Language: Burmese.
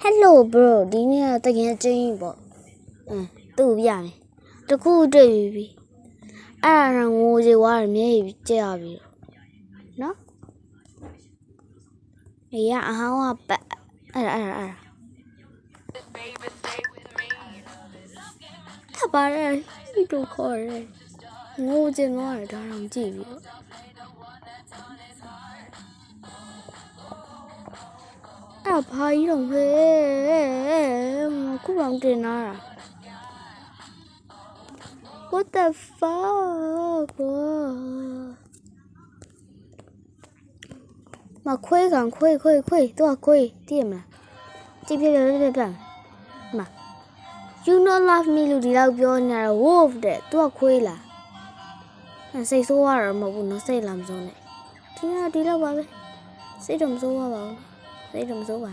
Hello bro ဒီနေ့ကတကယ်ချင်းပေါ့သူ့ပြမယ်တခုတွေ့ပြီအဲ့ဒါငိုစီဝါးမျက်ရည်ကျရပြီနော်အေးအဟောင်းကပတ်အဲ့ထပ်ပါရဲဒီတော့ခေါ်ရဲငိုချင်သွားတယ်ဒါတော့ကြည့်ပြီအဲ့ဘာကြီးတော့ဟဲ့ခုတော့တင်လာတာ What the fuck မခွေးကန်ခွေးတော့ခွေးတည်မလားကြည့်ပြမ You not love me လို့ဒီလောက်ပြောနေတာ wolf တဲ့သူကခွေးလားစိတ်ဆိုးရတော့မဟုတ်ဘူးနော်စိတ်လာမစိုးနဲ့ဒီလောက်ပါပဲစိတ်တော့မစိုးပါဘူးစိတ်တော့မစိုးပါ